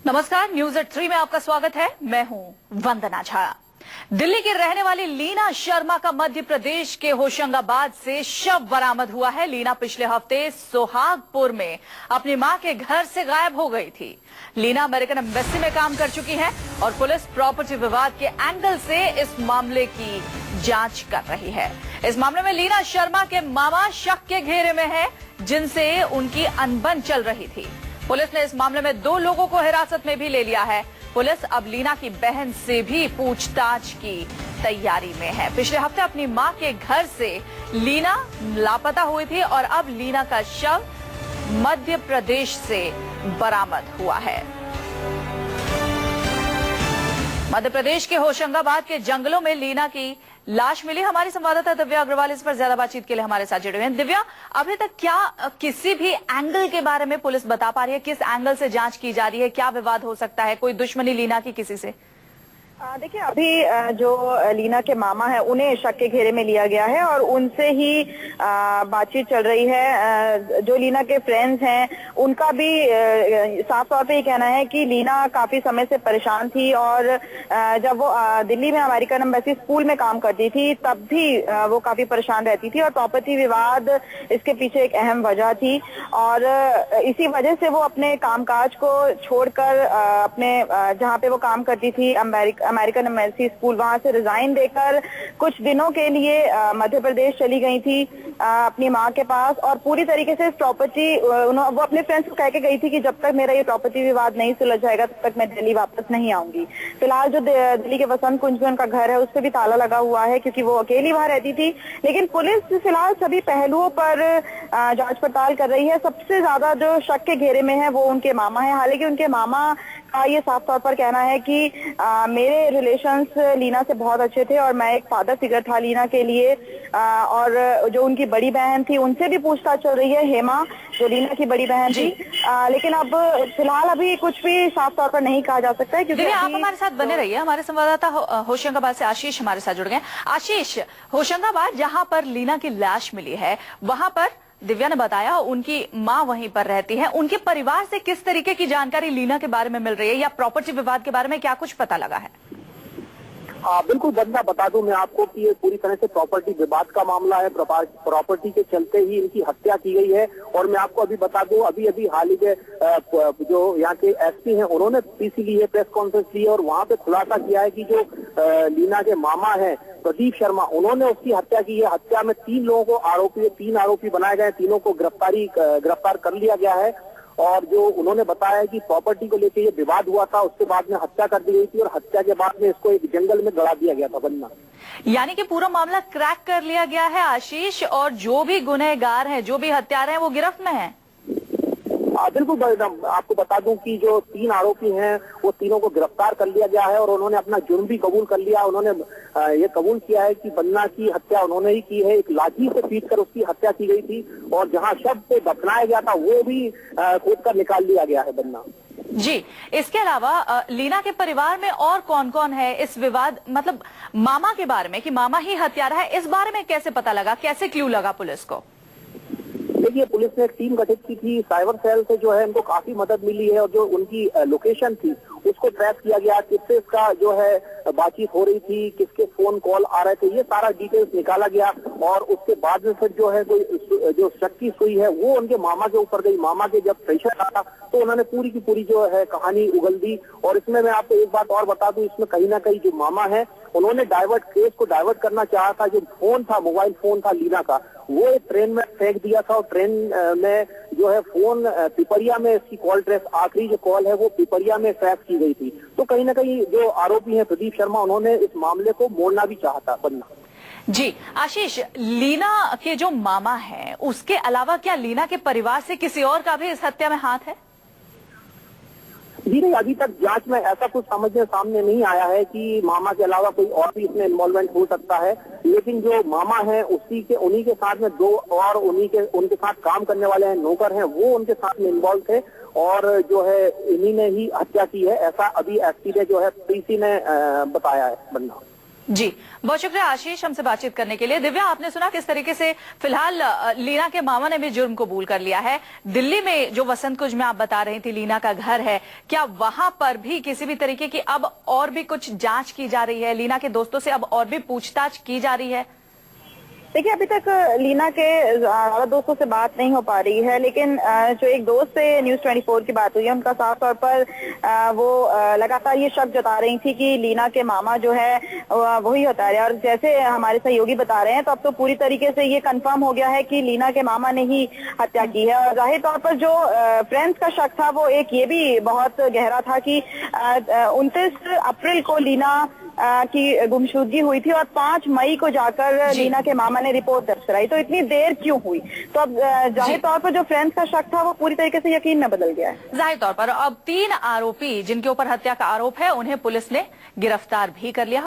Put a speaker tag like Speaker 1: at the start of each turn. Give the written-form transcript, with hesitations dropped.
Speaker 1: नमस्कार, news at 3 में आपका स्वागत है। मैं हूं वंदना झा। दिल्ली की रहने वाली लीना शर्मा का मध्य प्रदेश के होशंगाबाद से शव बरामद हुआ है। लीना पिछले हफ्ते सोहागपुर में अपनी मां के घर से गायब हो गई थी। लीना अमेरिकन एम्बेसी में काम कर चुकी है और पुलिस प्रॉपर्टी विवाद के एंगल से इस मामले की जांच कर रही है। इस मामले में लीना शर्मा के मामा शक के घेरे में है, जिनसे उनकी अनबन चल रही थी। पुलिस ने इस मामले में 2 लोगों को हिरासत में भी ले लिया है। पुलिस अब लीना की बहन से भी पूछताछ की तैयारी में है। पिछले हफ्ते अपनी मां के घर से लीना लापता हुई थी और अब लीना का शव मध्य प्रदेश से बरामद हुआ है। मध्य प्रदेश के होशंगाबाद के जंगलों में लीना की लाश मिली। हमारी संवाददाता दिव्या अग्रवाल इस पर ज्यादा बातचीत के लिए हमारे साथ जुड़े हुए हैं। दिव्या, अभी तक क्या किसी भी एंगल के बारे में पुलिस बता पा रही है? किस एंगल से जांच की जा रही है? क्या विवाद हो सकता है? कोई दुश्मनी लीना की किसी से?
Speaker 2: देखिए, अभी जो लीना के मामा है उन्हें शक के घेरे में लिया गया है और उनसे ही बातचीत चल रही है। जो लीना के फ्रेंड्स हैं उनका भी साफ तौर पे ये कहना है कि लीना काफी समय से परेशान थी और जब वो दिल्ली में अमेरिकन एम्बेसी स्कूल में काम करती थी तब भी वो काफी परेशान रहती थी और प्रॉपर्टी विवाद इसके पीछे एक अहम वजह थी और इसी वजह से वो अपने कामकाज को छोड़कर अपने जहाँ पे वो काम करती थी अमेरिकन एम्बेसी स्कूल, वहां से रिजाइन देकर कुछ दिनों के लिए मध्य प्रदेश चली गई थी अपनी मां के पास और पूरी तरीके से प्रॉपर्टी वो अपने फ्रेंड्स को कह के गई थी कि जब तक मेरा ये प्रॉपर्टी विवाद नहीं सुलझ जाएगा तब तक मैं दिल्ली वापस नहीं आऊंगी। फिलहाल जो दिल्ली के वसंत कुंज में उनका घर है उस पर भी ताला लगा हुआ है क्योंकि वो अकेली वहां रहती थी। लेकिन पुलिस फिलहाल सभी पहलुओं पर जांच पड़ताल कर रही है। सबसे ज्यादा जो शक के घेरे में है वो उनके मामा है। हालांकि उनके मामा का ये साफ तौर पर कहना है कि मेरे रिलेशंस लीना से बहुत अच्छे थे और मैं एक फादर फिगर था लीना के लिए। और जो उनकी बड़ी बहन थी उनसे भी पूछताछ चल रही है, हेमा जो लीना की बड़ी बहन थी। लेकिन अब फिलहाल अभी कुछ भी साफ तौर पर नहीं कहा जा सकता है क्योंकि
Speaker 1: आप हमारे साथ बने रहिए। हमारे संवाददाता होशंगाबाद से आशीष हमारे साथ जुड़ गए। आशीष, होशंगाबाद जहां पर लीना की लाश मिली है वहां पर दिव्या ने बताया उनकी मां वहीं पर रहती है। उनके परिवार से किस तरीके की जानकारी लीना के बारे में मिल रही है या प्रॉपर्टी विवाद के बारे में क्या कुछ पता लगा है?
Speaker 3: बिल्कुल बंदा बता दूं मैं आपको कि ये पूरी तरह से प्रॉपर्टी विवाद का मामला है। प्रॉपर्टी के चलते ही इनकी हत्या की गई है। और मैं आपको अभी बता दूं, अभी हाल ही में जो यहाँ के एसपी हैं उन्होंने पीसी ली है, प्रेस कॉन्फ्रेंस ली है और वहाँ पे खुलासा किया है कि जो लीना के मामा है प्रदीप शर्मा, उन्होंने उसकी हत्या की है। हत्या में 3 लोगों को 3 आरोपी बनाए गए, तीनों को गिरफ्तार कर लिया गया है। और जो उन्होंने बताया कि प्रॉपर्टी को लेकर ये विवाद हुआ था, उसके बाद में हत्या कर दी गई थी और हत्या के बाद में इसको एक जंगल में गड़ा दिया गया था। बनना
Speaker 1: यानी कि पूरा मामला क्रैक कर लिया गया है आशीष, और जो भी गुनहगार हैं, जो भी हत्यारे हैं वो गिरफ्त में हैं।
Speaker 3: बिल्कुल, आपको बता दूं कि जो 3 आरोपी हैं वो तीनों को गिरफ्तार कर लिया गया है और उन्होंने अपना जुर्म भी कबूल कर लिया। उन्होंने ये कबूल किया है कि बन्ना की हत्या उन्होंने ही की है। एक लाठी से पीट कर उसकी हत्या की गई थी और जहां शव को दफनाया गया था वो भी खोद कर निकाल लिया गया है। बन्ना
Speaker 1: जी, इसके अलावा लीना के परिवार में और कौन कौन है? इस विवाद मतलब मामा के बारे में कि मामा ही हत्यारा है, इस बारे में कैसे पता लगा, कैसे क्लू लगा पुलिस को?
Speaker 3: देखिए, पुलिस ने एक टीम गठित की थी। साइबर सेल से जो है उनको काफी मदद मिली है और जो उनकी लोकेशन थी उसको ट्रैक किया गया, किससे इसका जो है बातचीत हो रही थी, किसके फोन कॉल आ रहे थे, ये सारा डिटेल्स निकाला गया। और उसके बाद में फिर जो है कोई जो शक की सुई है वो उनके मामा के ऊपर गई। मामा के जब प्रेशर आया तो उन्होंने पूरी की पूरी जो है कहानी उगल दी। और इसमें मैं आपको एक बात और बता दूं, इसमें कहीं ना कहीं जो मामा है उन्होंने केस को डाइवर्ट करना चाहा था। जो फोन था, मोबाइल फोन था लीना का, वो एक ट्रेन में फेंक दिया था और ट्रेन में जो है फोन पिपरिया में, इसकी कॉल ट्रेस आखिरी जो कॉल है वो पिपरिया में ट्रैक की गई थी। तो कहीं ना कहीं जो आरोपी हैं प्रदीप शर्मा, उन्होंने इस मामले को मोड़ना भी चाहा था। बनना
Speaker 1: जी, आशीष, लीना के जो मामा हैं उसके अलावा क्या लीना के परिवार से किसी और का भी इस हत्या में हाथ है?
Speaker 3: जी नहीं, अभी तक जांच में ऐसा कुछ समझने सामने नहीं आया है कि मामा के अलावा कोई और भी इसमें इन्वॉल्वमेंट हो सकता है। लेकिन जो मामा है उन्हीं के साथ में 2 और उनके साथ काम करने वाले हैं, नौकर हैं, वो उनके साथ में इन्वॉल्व थे और जो है इन्हीं ने ही हत्या की है, ऐसा अभी एसपी ने जो है पीसी ने बताया है। बनना
Speaker 1: जी, बहुत शुक्रिया आशीष हमसे बातचीत करने के लिए। दिव्या, आपने सुना किस तरीके से फिलहाल लीना के मामा ने भी जुर्म कबूल कर लिया है। दिल्ली में जो वसंत कुंज में आप बता रही थी लीना का घर है, क्या वहां पर भी किसी भी तरीके की अब और भी कुछ जांच की जा रही है? लीना के दोस्तों से अब और भी पूछताछ की जा रही है?
Speaker 2: देखिए, अभी तक लीना के ज्यादा दोस्तों से बात नहीं हो पा रही है, लेकिन जो एक दोस्त से न्यूज 24 की बात हुई है, उनका साफ तौर पर वो लगातार ये शक जता रही थी कि लीना के मामा जो है वही हत्या है। और जैसे हमारे सहयोगी बता रहे हैं, तो अब तो पूरी तरीके से ये कंफर्म हो गया है कि लीना के मामा ने ही हत्या की है। और जाहिर तौर पर जो फ्रेंड्स का शक था, वो एक ये भी बहुत गहरा था कि 29 अप्रैल को लीना की गुमशुदगी हुई थी और 5 मई को जाकर लीना के मामा ने रिपोर्ट दर्ज कराई। तो इतनी देर क्यों हुई? तो अब जाहिर तौर पर जो फ्रेंड्स का शक था, वो पूरी तरीके से यकीन में बदल गया है।
Speaker 1: जाहिर तौर पर अब 3 आरोपी जिनके ऊपर हत्या का आरोप है, उन्हें पुलिस ने गिरफ्तार भी कर लिया।